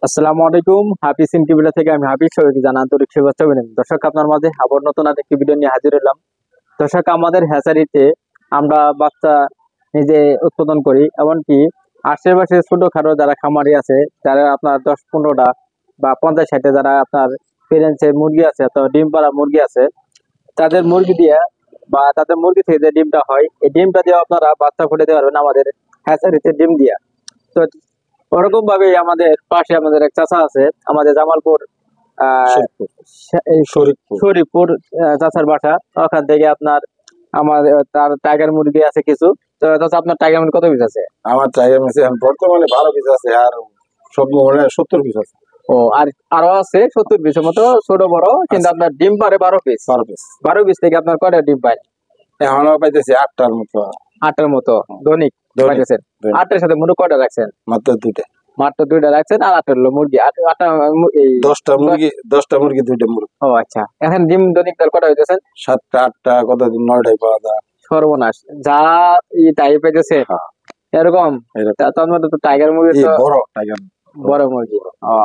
আসসালামু আলাইকুম। হাফিজ ইনকিউবেটর থেকে আমি হাফিজ সবাইকে জানাই আন্তরিক শুভেচ্ছা অভিনন্দন। দর্শক, আপনার মাঝে আবার নতুন আরেকটি ভিডিও নিয়ে হাজির হলাম। দর্শক, আমাদের হ্যাচারিতে আমরা বাচ্চা নিজে উৎপাদন করি, এমনকি আশেপাশে ছোটখাটো যারা খামারি আছে, যারা আপনার 10-15টা বা 50-60 যারা আপনার পেরেন্টসের মুরগি আছে অথবা ডিম পাড়া মুরগি আছে, তাদের মুরগি দিয়ে বা তাদের মুরগি থেকে যে ডিমটা হয়, এই ডিমটা দিয়ে আপনারা বাচ্চা ফুটাতে পারবেন আমাদের হ্যাচারিতে ডিম দিয়া। তো ওরকম ভাবে আমাদের পাশে আমাদের এক চাচা আছে, আমাদের জামালপুর শরীফপুর এই শরীফপুর শরীফপুর চাচার বাসা। ওখান থেকে আপনার আমার তার টাইগার মুরগি আছে কিছু। তো চাচা, আপনার টাইগার মুরগি কত পিস আছে? আমার টাইগার মেসে এখন বর্তমানে 12 পিস আছে, আর সব মোহনে 70 পিস আছে। ও, আর আরো আছে 70 পিসের মতো ছোট বড়, কিন্তু আপনার ডিম পারে 12 পিস। 12 পিস 12 পিস থেকে আপনার কয়টা ডিম পায়? এখনো পাইতেছি 8টার মতো। 8টার মতো দৈনিক পাইতেছেন? দৈনিক। 8টার সাথে মোট কয়টা রাখছেন? মাত্র 2টা। মাত্র 2টা রাখছেন, আর 8টা হলো মুরগি। আটটা এই 10টা মুরগি 2টা মুরগি। ও আচ্ছা, এখন ডিম দৈনিক তার কটা হইতেছেন? 7টা 8টা, কতদিন 9টাই পাওয়া যায়। সর্বনাশ, যা তাই পেতেছে হ্যাঁ, এরকম। এরকম। তার মধ্যে তো টাইগার মুরগি তো বড় টাইগার। বড় মুরগি। ও,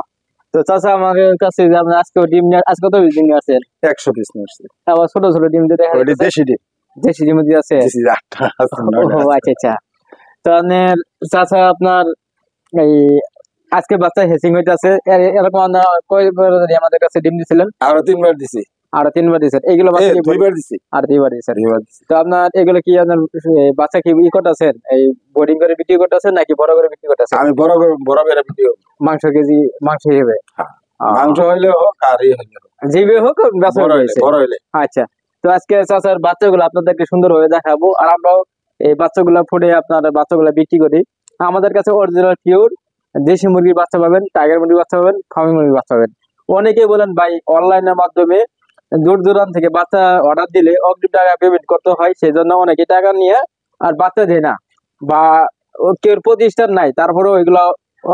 তো চাচা, আমার কাছে যে আপনি আজকে ডিম আজকে কত ডিম নিয়ে আসছেন? 100 পিস নিয়েছি। আবার ছোট ছোট ডিম যে দেখা ওইটা যাচ্ছে, দেশি ডিম। দেশি ডিম দিয়ে আছে। দেশি 8টা আছে, ও 9টা আছে। আচ্ছা আচ্ছা। তো আপনার চাচা, আপনার এই আজকে বাচ্চা হেসিং হইতেছে, এরকম কয়বার আমাদের কাছে ডিম দিছিলেন? আরো 3বার দিছি। আরো 3বার দিয়েছেন? এইগুলো বাচ্চা কি 2বার দিছি। আর 2বার দিয়েছেন? 2বার দিছি। তো আপনার এগুলো কি আপনার বাচ্চা কি করতেছেন, এই বোর্ডিং করে বিক্রি করতেছেন নাকি বড় করে বিক্রি করতেছেন? আমি বড় করে ভিডিও। মাংস কেজি, মাংস হিসেবে? মাংস হইলে হোক আর ই হইলে হোক, জিবে হোক, বেচা বড় হইলে হয়েছে। বড় হইলে। আচ্ছা, তো আজকে চাচার বাচ্চাগুলো আপনাদেরকে সুন্দর ভাবে দেখাবো, আর আমরাও এই বাচ্চাগুলো ফুটে আপনার বাচ্চাগুলো বিক্রি করি। আমাদের কাছে অরিজিনাল পিওর দেশি মুরগির বাচ্চা পাবেন, টাইগার মুরগির বাচ্চা পাবেন, ফার্মি মুরগির বাচ্চা পাবেন। অনেকেই বলেন ভাই, অনলাইনের মাধ্যমে দূর দূরান্ত থেকে বাচ্চা অর্ডার দিলে অগ্রিম টাকা পেমেন্ট করতে হয়, সেই জন্য অনেকে টাকা নিয়ে আর বাচ্চা দেয় না, বা কেউ প্রতিষ্ঠান নাই তারপরেও এগুলো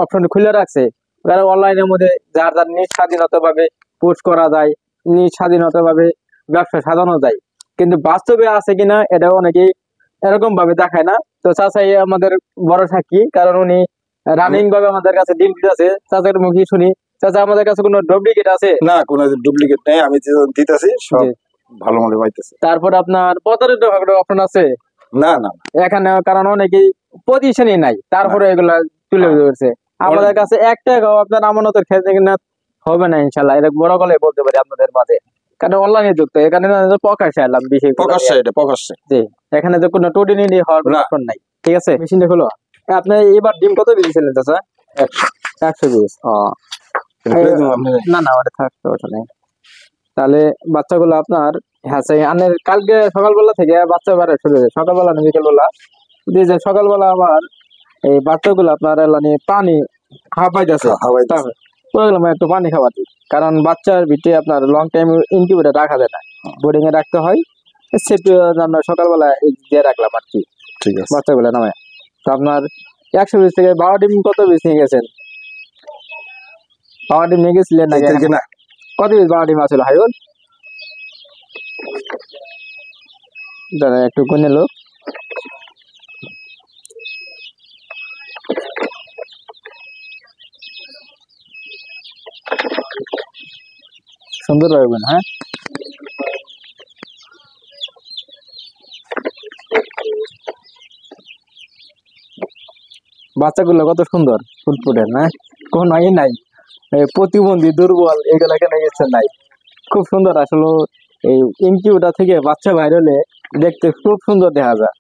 অপশন খুলে রাখছে। কারণ অনলাইনের মধ্যে যার যার নিজ স্বাধীনতা ভাবে পোস্ট করা যায়, নিজ স্বাধীনতা ভাবে ব্যবসা সাজানো যায়, কিন্তু বাস্তবে আছে কিনা এটা অনেকেই এরকম ভাবে দেখায় না। তো চাচাই আমাদের বড় সাক্ষী, কারণ উনি রানিং ভাবে আমাদের কাছে ডিম দিতেছে। চাচার মুখে শুনি, চাচা আমাদের কাছে কোনো ডুপ্লিকেট আছে? না, কোনো ডুপ্লিকেট নেই, আমি যে দিতেছি সব জি। ভালো মতো পাইতেছে। তারপর আপনার প্রতারিত অপশন আছে না না, এখানে, কারণ অনেকেই পজিশনই নাই, তারপরে এগুলা তুলে ধরছে। আমাদের কাছে 1 টাকাও আপনার আমানতের ক্ষেত্রে কিনা হবে না ইনশাল্লাহ, এটা বড় গলায় বলতে পারি আপনাদের মাঝে। কারণ অনলাইনে যুক্ত, এখানে প্রকাশ্যে এলাম বিষয় প্রকাশ্যে, এটা প্রকাশ্যে। জি, এখানে তো কোনো টোটিনি হওয়ার কোনো না। অপশন নাই। ঠিক আছে, মেশিনটা হলো। আপনি এবার ডিম কত দিয়েছিলেন চাচা? 100 পিস। ও, না না, ওটা থাকতো, ওটা নেই। তাহলে বাচ্চাগুলো আপনার, হ্যাঁ সেই আনের কালকে সকালবেলা থেকে বাচ্চা বাড়ে শুরু হয়েছে, সকালবেলা না বিকেলবেলা দিয়ে যায়। সকালবেলা আবার এই বাচ্চাগুলো আপনার এলানি পানি হাঁপাইতেছে, ওইগুলো একটু পানি খাওয়াতে, কারণ বাচ্চার ভিতরে আপনার লং টাইম ইনকিউবেটর রাখা যায় না, বোর্ডিং এ রাখতে হয়। সেটা আমরা সকালবেলা দিয়ে রাখলাম আর কি, ঠিক আছে। বাচ্চাগুলো নামে। তো আপনার 100 পিস থেকে 12 ডিম কত পিস নিয়ে গেছেন? 12 ডিম নিয়ে গেছিলেন নাকি? না, কত পিস 12 ডিম আসলে হাইল? দাঁড়া একটু গুনে লোক। সুন্দর রাখবেন, হ্যাঁ। বাচ্চাগুলো কত সুন্দর ফুটফুটে, না কোনো নাই প্রতিবন্ধী দুর্বল এগুলা কেন গেছে নাই, খুব সুন্দর আসলে। এই ইনকিউবেটর থেকে বাচ্চা বাইর হলে দেখতে খুব সুন্দর দেখা যায়।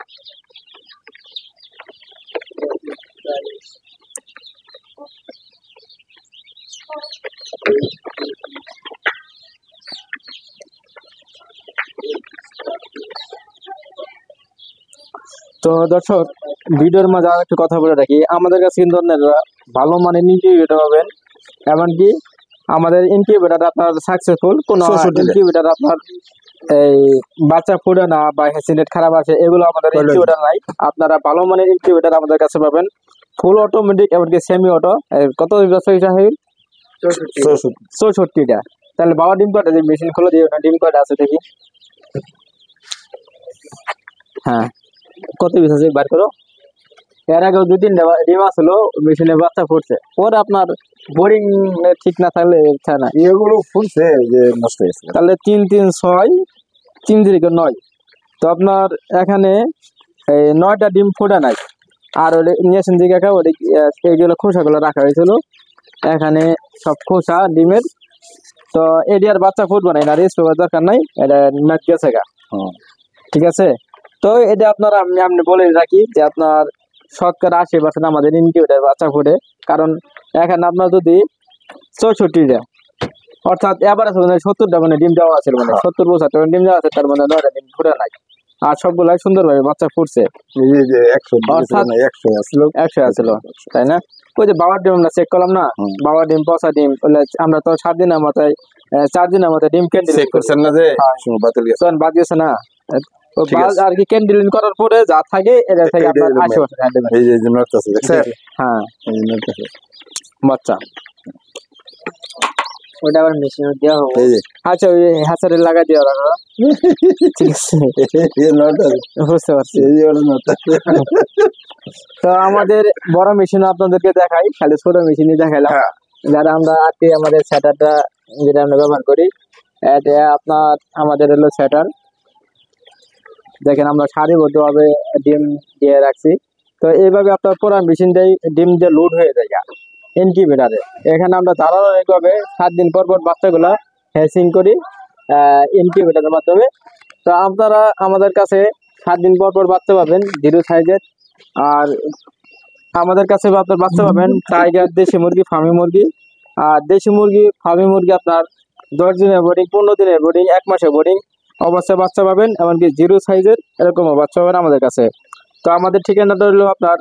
তো দর্শক, ভিডিওর মাঝে আর একটু কথা বলে রাখি, আমাদের কাছে কিন্তু আপনারা ভালো মানের ইনকিউবেটর পাবেন, এমনকি আমাদের ইনকিউবেটর আপনার সাকসেসফুল, কোন ইনকিউবেটর আপনার এই বাচ্চা ফুটে না বা হ্যাচিনেট খারাপ আছে এগুলো আমাদের ইনকিউবেটর নাই। আপনারা ভালো মানের ইনকিউবেটর আমাদের কাছে পাবেন, ফুল অটোমেটিক এমনকি সেমি অটো। কত বছর হিসাবে? 64টা। তাহলে বাবা ডিম কয়টা? মেশিন খুলে দিও না, ডিম কয়টা আছে দেখি। হ্যাঁ, কত পিস আছে বার করো। এর আগেও 2-3টা ডিম আসলো, মেশিনে বাচ্চা ফুটছে। ওর আপনার বোরিং ঠিক না থাকলে ইচ্ছা না। এগুলো ফুলছে যে নষ্ট হয়েছে। তাহলে 3-3-6 3-9। তো আপনার এখানে এই 9টা ডিম ফোটা নাই। আর ওই নিয়েছেন দিকে এইগুলো খোসাগুলো রাখা হয়েছিল, এখানে সব খোসা ডিমের। তো এডিয়ার বাচ্চা ফুটবো না, এটা রেস্ট হওয়ার দরকার নাই, এটা ম্যাট গেছে গা। হ্যাঁ। ঠিক আছে। তো এটা আপনার আমি বলে রাখি যে আপনার শতকরা 80% আমাদের ইনকিউবেটর বাচ্চা ফুটে। কারণ এখানে আপনার যদি 64টা অর্থাৎ এভারেজ মানে 70টা মানে ডিম দেওয়া আছে, মানে 70-75 ডিম দেওয়া আছে, তার মানে 9টা ডিম ফুটে নাই। আর সবগুলাই সুন্দরভাবে বাচ্চা ফুটছে। এই যে 100 অর্থাৎ 100 আসলো, 100 আসছিল, তাই না? ওই যে বাবার ডিম আমরা চেক করলাম না, বাবার ডিম পচা ডিম, আমরা তো 7 দিনের মাথায় 4 দিনের মাথায় ডিম ক্যান্ডেল চেক করছেন না যে বাতিল গেছে। বাদ গেছে না। ও ঠিক বাদ আছে। আর কি ক্যান্ডেলিং করার পরে যা থাকে এটা থেকে এইটাই আপনার হলো 80% হ্যাঁ দেবেন। এই যে নড়তেছে দেখছেন, হ্যাঁ এই যে নড়তেছে বাচ্চা ওটা আবার মেশিনে দেওয়া হবে। এই যে আচ্ছা ওই হাসারে লাগা দিয়ে রাখো, ঠিক আছে, এই নড়তেছে, বুঝতে পারছি। এই যে ওটা নড়তেছে। তো আমাদের বড় মেশিন আপনাদেরকে দেখাই, খালি ছোট মেশিনই দেখাইলাম। হ্যাঁ। যারা আমরা আজকে আমাদের সেটারটা যেটা আমরা ব্যবহার করি, এটা আপনার আমাদের হলো সেটার। দেখেন আমরা সারিবদ্ধভাবে ডিম দিয়ে রাখছি। তো এইভাবে আপনার পুরো মেশিনটাই ডিম দিয়ে লোড হয়ে যায় ইনকিউবেটারে। এখানে আমরা ধারাবাহিকভাবে 7 দিন পর পর বাচ্চাগুলা হ্যাচিং করি ইনকিউবেটারের মাধ্যমে। তো আপনারা আমাদের কাছে 7 দিন পর পর বাচ্চা পাবেন 0 সাইজের। আর আমাদের কাছে আপনার বাচ্চা পাবেন টাইগার দেশি মুরগি, ফার্মি মুরগি। আর দেশি মুরগি, ফার্মি মুরগি আপনার 10 দিনের বোর্ডিং, 15 দিনের বোর্ডিং, 1 মাসের বোর্ডিং অবস্থায় বাচ্চা পাবেন। এমনকি 0 সাইজের এরকমও বাচ্চা পাবেন আমাদের কাছে। তো আমাদের ঠিকানাটা হলো আপনার